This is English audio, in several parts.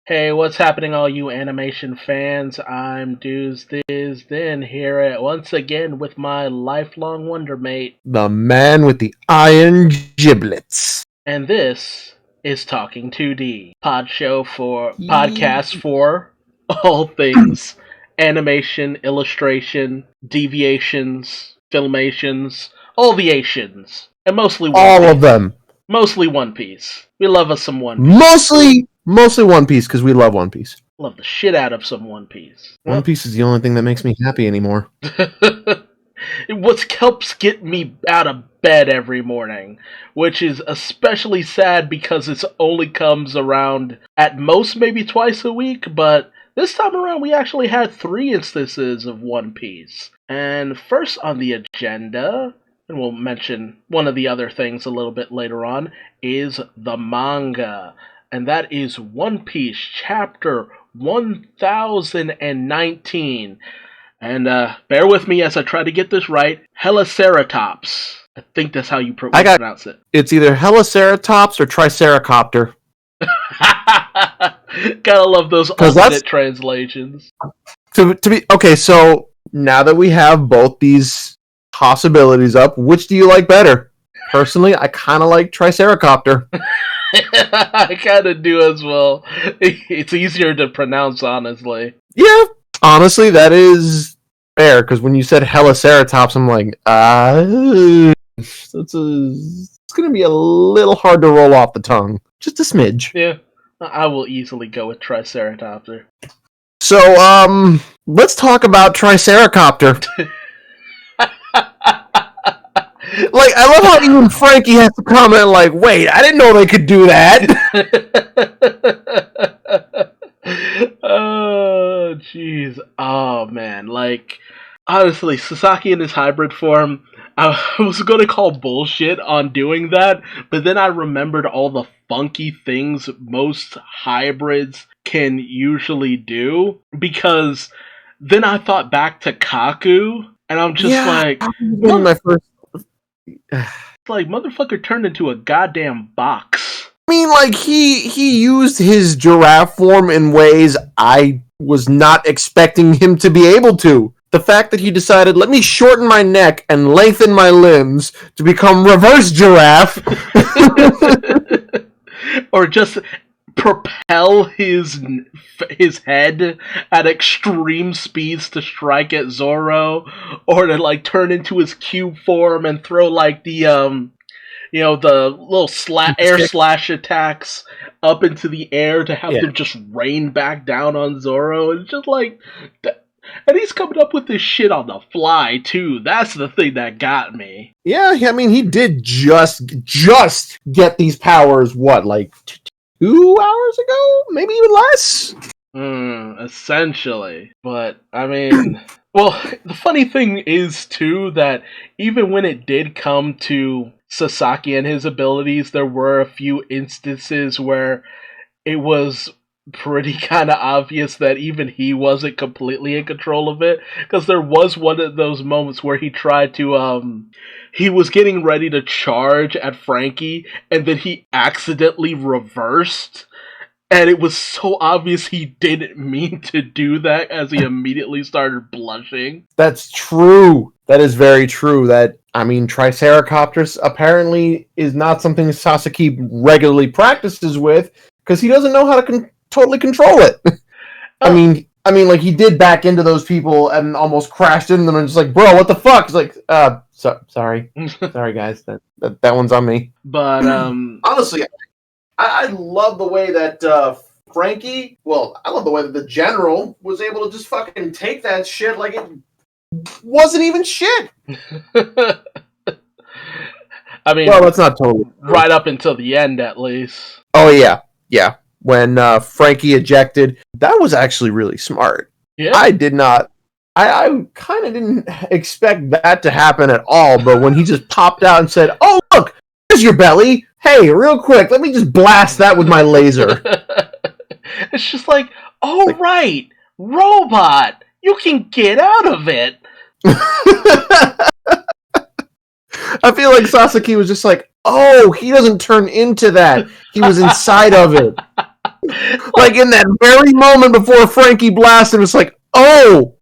Hey, what's happening, all you animation fans? I'm Duuz-Diz-Din here once again with my lifelong wonder mate. The man with the iron giblets. And this is Talking 2D, podcast for all things animation, illustration, deviations, filmations, all the Asians, and mostly One All Piece. of them. Mostly One Piece. We love us some One Piece. Mostly One Piece, because we love One Piece. Love the shit out of some One Piece. One Piece is the only thing that makes me happy anymore. What helps get me out of bed every morning, which is especially sad because it only comes around at most maybe twice a week, but this time around we actually had 3 instances of One Piece. And first on the agenda, and we'll mention one of the other things a little bit later on, is the manga. And that is One Piece Chapter 1019. And bear with me as I try to get this right. Heliceratops. I think that's how you pronounce it. It's either Heliceratops or Triceracopter. Gotta love those alternate translations. So now that we have both these possibilities up, which do you like better? Personally, I kind of like Triceracopter. I kind of do as well. It's easier to pronounce, honestly. Yeah, honestly, that is fair, because when you said Heliceratops, I'm like, it's going to be a little hard to roll off the tongue. Just a smidge. Yeah, I will easily go with Triceratopter. So, let's talk about Triceracopter. Like, I love how even Frankie has to comment, like, wait, I didn't know they could do that. Oh, jeez. Oh, man. Like, honestly, Sasaki in his hybrid form, I was going to call bullshit on doing that, but then I remembered all the funky things most hybrids can usually do, because then I thought back to Kaku, and I'm just like... like, motherfucker turned into a goddamn box. I mean, like, he used his giraffe form in ways I was not expecting him to be able to. The fact that he decided, let me shorten my neck and lengthen my limbs to become reverse giraffe. Or just propel his head at extreme speeds to strike at Zoro, or to like turn into his cube form and throw like the the little air slash attacks up into the air to have them just rain back down on Zoro. It's just like, and he's coming up with this shit on the fly too. That's the thing that got me. Yeah, I mean, he did just get these powers. What, like 2 hours ago? Maybe even less? Essentially. But, I mean... well, the funny thing is, too, that even when it did come to Sasaki and his abilities, there were a few instances where it was pretty kind of obvious that even he wasn't completely in control of it. Because there was one of those moments where he tried to, he was getting ready to charge at Frankie, and then he accidentally reversed. And it was so obvious he didn't mean to do that, as he immediately started blushing. That's true. That is very true. Triceracopters apparently is not something Sasaki regularly practices with, because he doesn't know how to totally control it. I mean, like, he did back into those people and almost crashed into them, and just like, bro, what the fuck? It's like, sorry. Sorry, guys. That one's on me. But, honestly, I love the way that Frankie, I love the way that the general was able to just fucking take that shit like it wasn't even shit. I mean, that's not totally true. Right up until the end, at least. Oh, yeah. When Frankie ejected, that was actually really smart. Yeah. I kind of didn't expect that to happen at all, but when he just popped out and said, oh, look, there's your belly. Hey, real quick, let me just blast that with my laser. It's just like, right, robot, you can get out of it. I feel like Sasaki was just like, oh, he doesn't turn into that. He was inside of it. Like in that very moment before Frankie blasts him, it's like, oh.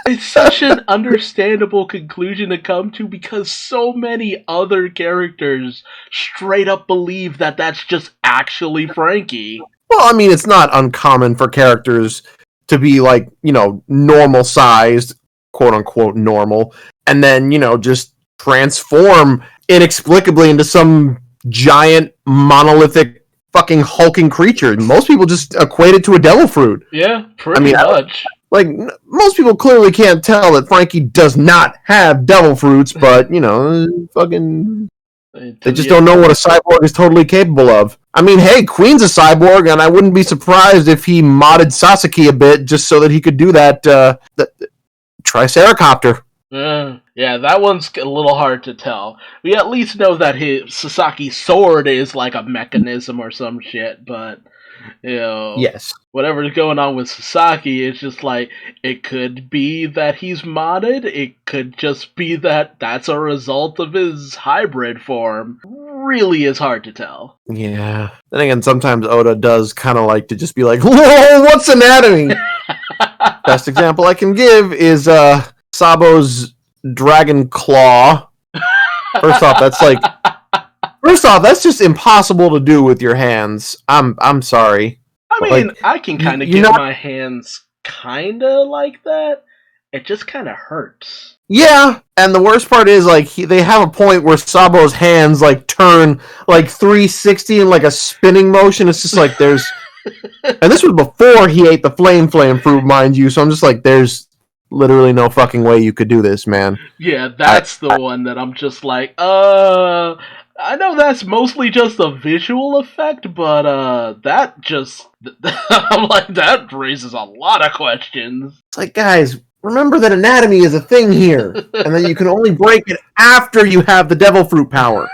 It's such an understandable conclusion to come to because so many other characters straight up believe that that's just actually Frankie. Well, I mean, it's not uncommon for characters to be like, normal sized, quote unquote normal, and then, just transform inexplicably into some giant monolithic fucking hulking creature. Most people just equate it to a devil fruit. Yeah, pretty much. Like, most people clearly can't tell that Frankie does not have devil fruits, but, fucking... They just don't know what a cyborg is totally capable of. I mean, hey, Queen's a cyborg, and I wouldn't be surprised if he modded Sasaki a bit just so that he could do that Triceracopter. Yeah, that one's a little hard to tell. We at least know that his Sasaki's sword is like a mechanism or some shit, but... Yes. Whatever's going on with Sasaki, it's just like, it could be that he's modded, it could just be that that's a result of his hybrid form. Really is hard to tell. Yeah. Then again, sometimes Oda does kind of like to just be like, whoa, what's anatomy? Best example I can give is Sabo's dragon claw. First off, that's just impossible to do with your hands. I'm sorry. I mean, I can kind of get my hands kind of like that. It just kind of hurts. Yeah, and the worst part is they have a point where Sabo's hands turn 360 in a spinning motion. It's just like there's, and this was before he ate the flame fruit, mind you. So I'm just like, there's literally no fucking way you could do this, man. Yeah, that's the one that I'm just like, I know that's mostly just a visual effect, but that just... I'm like, that raises a lot of questions. It's like, guys, remember that anatomy is a thing here, and that you can only break it after you have the devil fruit power.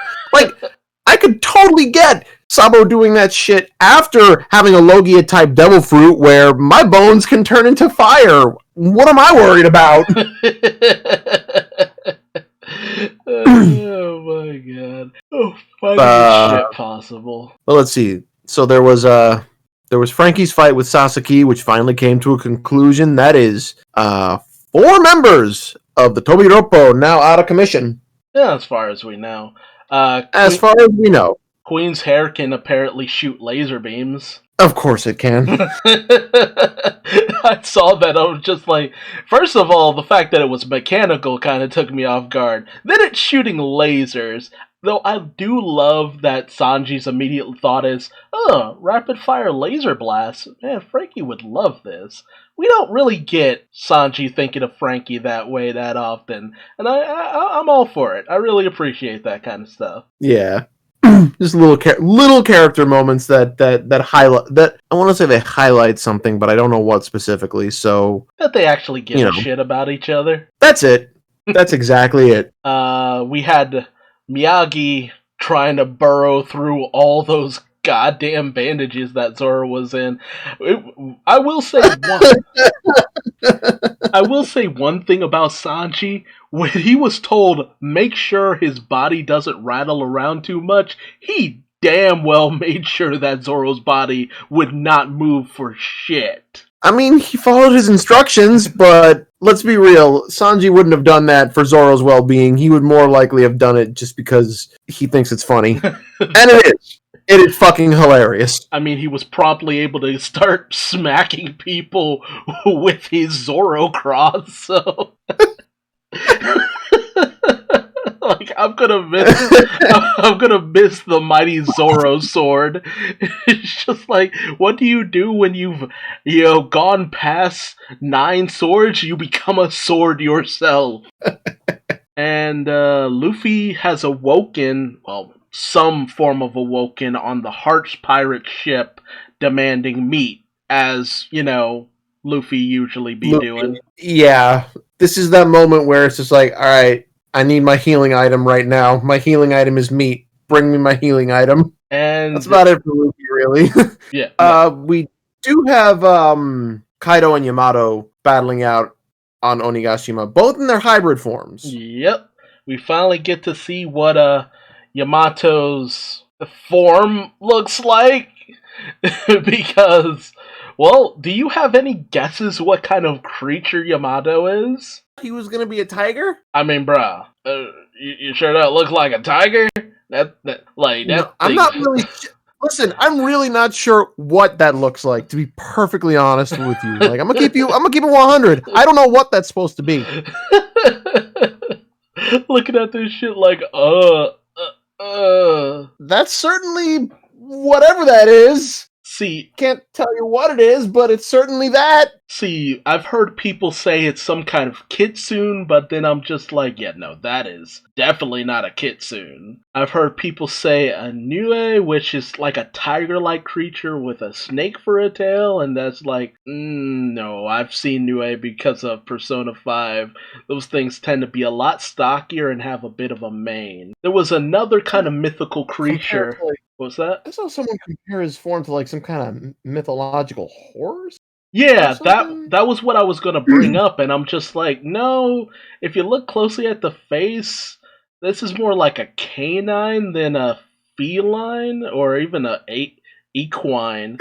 I could totally get Sabo doing that shit after having a Logia-type devil fruit where my bones can turn into fire. What am I worried about? Oh my god. Oh, finally shit possible. Well, let's see. So there was Frankie's fight with Sasaki, which finally came to a conclusion. That is 4 members of the Tobiroppo now out of commission. Yeah, as far as we know. As far as we know. Queen's hair can apparently shoot laser beams. Of course it can. I saw that, I was just like, first of all, the fact that it was mechanical kind of took me off guard. Then it's shooting lasers. Though I do love that Sanji's immediate thought is, rapid fire laser blast. Man, Frankie would love this. We don't really get Sanji thinking of Frankie that way that often. And I'm all for it. I really appreciate that kind of stuff. Yeah. Just little character moments that highlight that. I want to say they highlight something, but I don't know what specifically. So that they actually give a shit about each other. That's it. That's exactly it. We had Miyagi trying to burrow through all those goddamn bandages that Zoro was in. I will say one thing about Sanji. When he was told, make sure his body doesn't rattle around too much, he damn well made sure that Zoro's body would not move for shit. I mean, he followed his instructions, but let's be real, Sanji wouldn't have done that for Zoro's well-being. He would more likely have done it just because he thinks it's funny. And it is. It is fucking hilarious. I mean, he was promptly able to start smacking people with his Zoro cross, so... I'm gonna miss the mighty Zoro sword. It's just like, what do you do when you've gone past 9 swords? You become a sword yourself. And Luffy has awoken, some form of awoken on the Heart's pirate ship, demanding meat, as Luffy usually be doing. Yeah. This is that moment where it's just like, all right, I need my healing item right now. My healing item is meat. Bring me my healing item. And that's about it for Luffy, really. Yeah. We do have Kaido and Yamato battling out on Onigashima, both in their hybrid forms. Yep. We finally get to see what Yamato's form looks like. Because, well, do you have any guesses what kind of creature Yamato is? He was gonna be a tiger? I mean, bruh, you sure that looks like a tiger? That No, that I'm thing. not really. Listen, I'm really not sure what that looks like. To be perfectly honest with you, like I'm gonna keep it 100. I don't know what that's supposed to be. Looking at this shit like, That's certainly whatever that is. See, Can't tell you what it is, but it's certainly that. I've heard people say it's some kind of kitsune, but then I'm just like, yeah, no, that is definitely not a kitsune. I've heard people say a nue, which is like a tiger-like creature with a snake for a tail, and that's like, no, I've seen nue because of Persona 5. Those things tend to be a lot stockier and have a bit of a mane. There was another kind of mythical creature. What's that? I saw someone compare his form to like some kind of mythological horse. Yeah, that was what I was gonna bring up, and I'm just like, no. If you look closely at the face, this is more like a canine than a feline or even equine.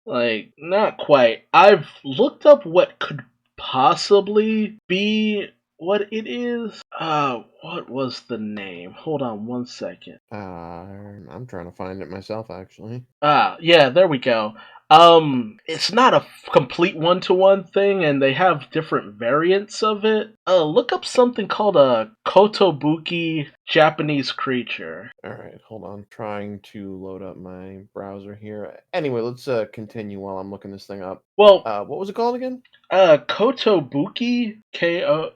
Like, not quite. I've looked up what could possibly be what it is. What was the name? Hold on one second. I'm trying to find it myself, actually. Yeah, there we go. It's not a complete one-to-one thing, and they have different variants of it. Look up something called a kotobuki Japanese creature. Alright, hold on. Trying to load up my browser here. Anyway, let's continue while I'm looking this thing up. Well, what was it called again? Kotobuki, Kotobuki.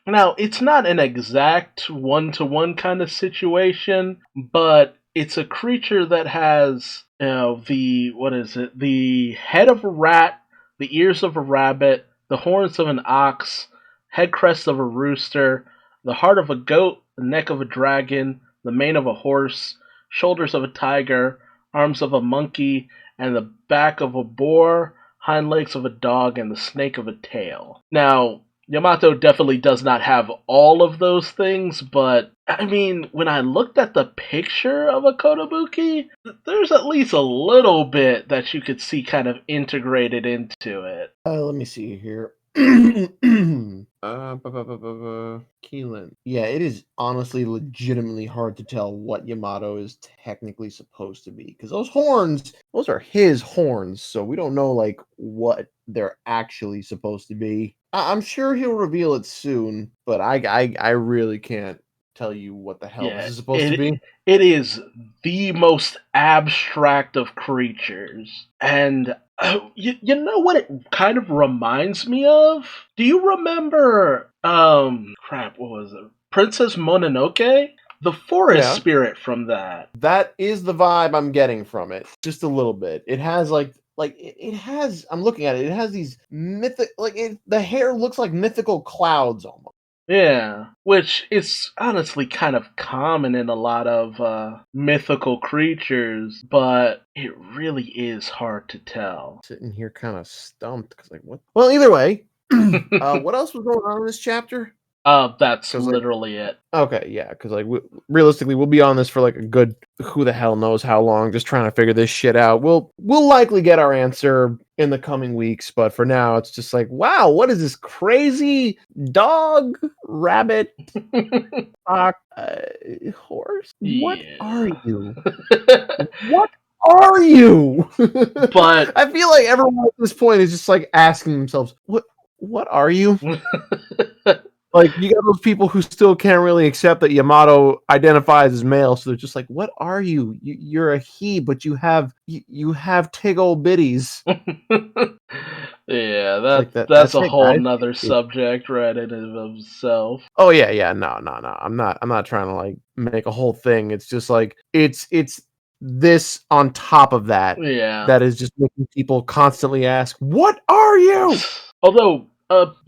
Now, it's not an exact one-to-one kind of situation, but it's a creature that has, the head of a rat, the ears of a rabbit, the horns of an ox, head crest of a rooster, the heart of a goat, the neck of a dragon, the mane of a horse, shoulders of a tiger, arms of a monkey, and the back of a boar, hind legs of a dog, and the snake of a tail. Now, Yamato definitely does not have all of those things, but I mean, when I looked at the picture of a kotobuki, there's at least a little bit that you could see kind of integrated into it. Let me see here. Keelan. Yeah, it is honestly legitimately hard to tell what Yamato is technically supposed to be, because those horns, those are his horns, so we don't know like what they're actually supposed to be. I'm sure he'll reveal it soon, but I really can't tell you what the hell this is supposed to be. It is the most abstract of creatures, and you know what it kind of reminds me of? Do you remember, what was it? Princess Mononoke? The forest spirit from that. That is the vibe I'm getting from it. Just a little bit. It has it has, I'm looking at it, it has these the hair looks like mythical clouds almost. Yeah, which is honestly kind of common in a lot of mythical creatures, but it really is hard to tell. Sitting here kind of stumped because, like, what? Well, either way, what else was going on in this chapter? That's literally it. Okay, yeah, because realistically, we'll be on this for like a good who the hell knows how long, just trying to figure this shit out. We'll likely get our answer in the coming weeks, but for now, it's just like, wow, what is this crazy dog, rabbit, horse? Yeah. What are you? What are you? But I feel like everyone at this point is just like asking themselves, what are you? Like, you got those people who still can't really accept that Yamato identifies as male, so they're just like, "What are you? You're a he, but you have tig old bitties." Yeah, that's a whole nother subject right in and of itself. Oh yeah, no. I'm not trying to like make a whole thing. It's just like it's this on top of that. Yeah, that is just making people constantly ask, "What are you?" Although,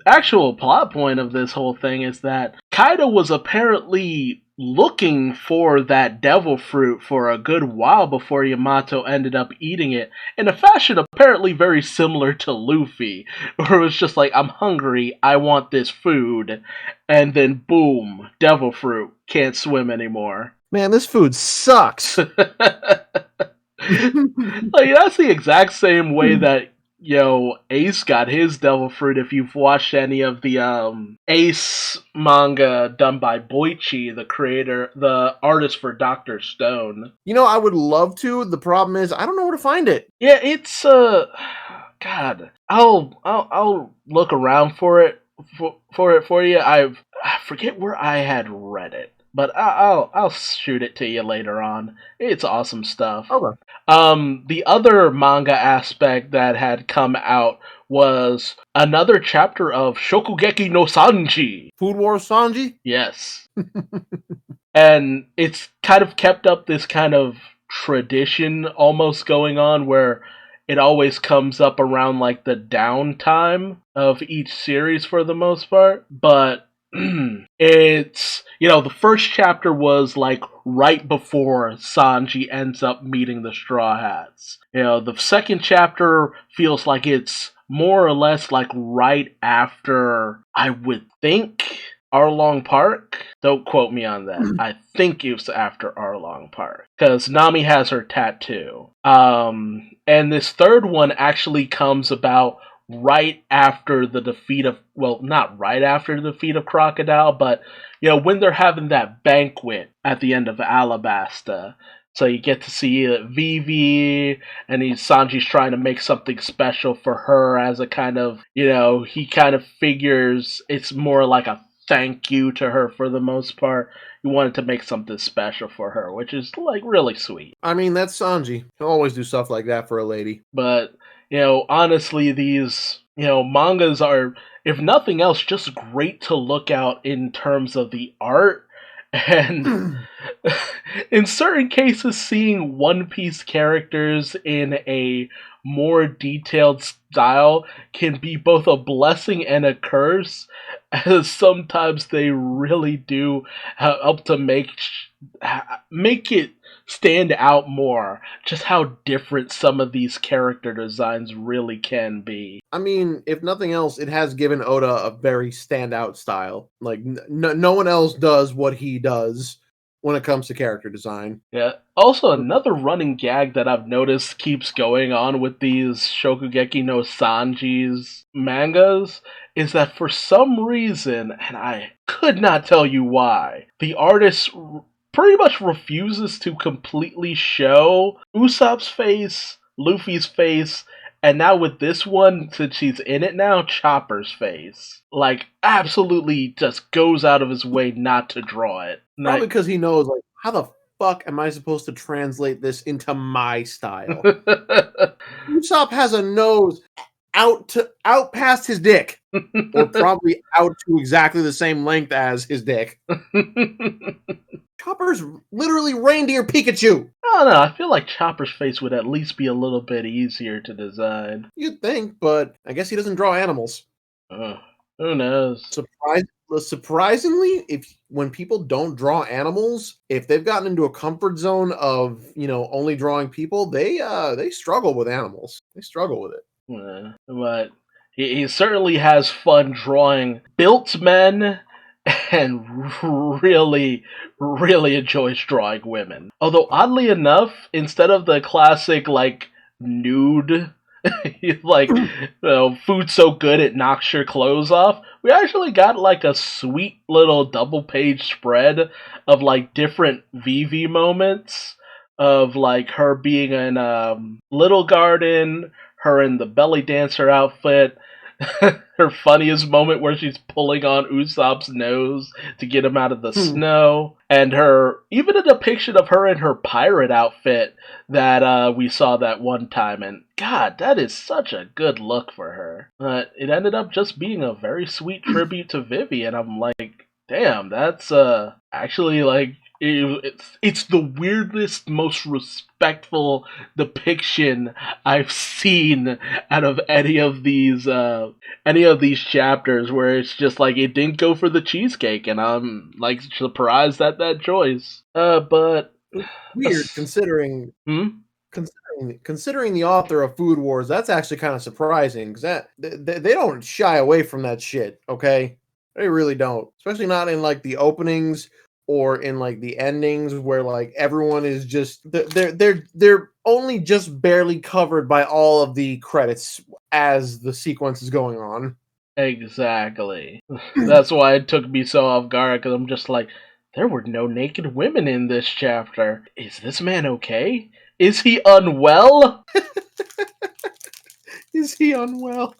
actual plot point of this whole thing is that Kaido was apparently looking for that devil fruit for a good while before Yamato ended up eating it in a fashion apparently very similar to Luffy, where it was just like, I'm hungry, I want this food, and then boom, devil fruit, can't swim anymore. Man, this food sucks. Like, that's the exact same way that Ace got his devil fruit. If you've watched any of the Ace manga done by Boichi, the artist for Dr. Stone. I would love to. The problem is I don't know where to find it. Yeah, it's God, I'll look around for it for you. I forget where I had read it, but I'll shoot it to you later on. It's awesome stuff. Okay. The other manga aspect that had come out was another chapter of Shokugeki no Sanji. Food Wars Sanji? Yes. And it's kind of kept up this kind of tradition almost going on where it always comes up around like the downtime of each series for the most part. But it's, the first chapter was like right before Sanji ends up meeting the Straw Hats. The second chapter feels like it's more or less like right after, I would think, Arlong Park. Don't quote me on that. I think it was after Arlong Park, because Nami has her tattoo. And this third one actually comes about right after the defeat of, well, not right after the defeat of Crocodile, but, when they're having that banquet at the end of Alabasta. So you get to see Vivi, and Sanji's trying to make something special for her as a kind of, he kind of figures it's more like a thank you to her for the most part. He wanted to make something special for her, which is, like, really sweet. I mean, that's Sanji. He'll always do stuff like that for a lady. But, honestly, these, mangas are, if nothing else, just great to look out in terms of the art. And in certain cases, seeing One Piece characters in a more detailed style can be both a blessing and a curse, as sometimes they really do help to make it stand out more, just how different some of these character designs really can be. I mean, if nothing else, it has given Oda a very standout style. Like, no one else does what he does when it comes to character design. Yeah. Also, another running gag that I've noticed keeps going on with these Shokugeki no Sanji's mangas is that for some reason, and I could not tell you why, the artist pretty much refuses to completely show Usopp's face, Luffy's face, and now with this one, since she's in it now, Chopper's face. Like, absolutely just goes out of his way not to draw it. Probably because he knows, like, how the fuck am I supposed to translate this into my style? Usopp has a nose out past his dick. Or probably out to exactly the same length as his dick. Chopper's literally reindeer Pikachu. I don't know. I feel like Chopper's face would at least be a little bit easier to design. You'd think, but I guess he doesn't draw animals. Who knows? Surprisingly, when people don't draw animals, if they've gotten into a comfort zone of only drawing people, they struggle with animals. They struggle with it. But he certainly has fun drawing built men, and really, really enjoys drawing women. Although, oddly enough, instead of the classic, like, nude, like, food so good it knocks your clothes off, we actually got, like, a sweet little double-page spread of, like, different Vivi moments of, like, her being in Little Garden, her in the belly dancer outfit, her funniest moment where she's pulling on Usopp's nose to get him out of the snow, and even a depiction of her in her pirate outfit that we saw that one time, and God, that is such a good look for her. But it ended up just being a very sweet tribute to Vivi, and I'm like, damn, that's actually, like, It's the weirdest, most respectful depiction I've seen out of any of these chapters. Where it's just like it didn't go for the cheesecake, and I'm like surprised at that choice. But Weird considering hmm? considering the author of Food Wars. That's actually kind of surprising because they don't shy away from that shit. Okay, they really don't, especially not in like the openings or in like the endings where like everyone is just they're only just barely covered by all of the credits as the sequence is going on. Exactly. That's why it took me so off guard, because I'm just like, there were no naked women in this chapter. Is this man okay? Is he unwell? Is he unwell?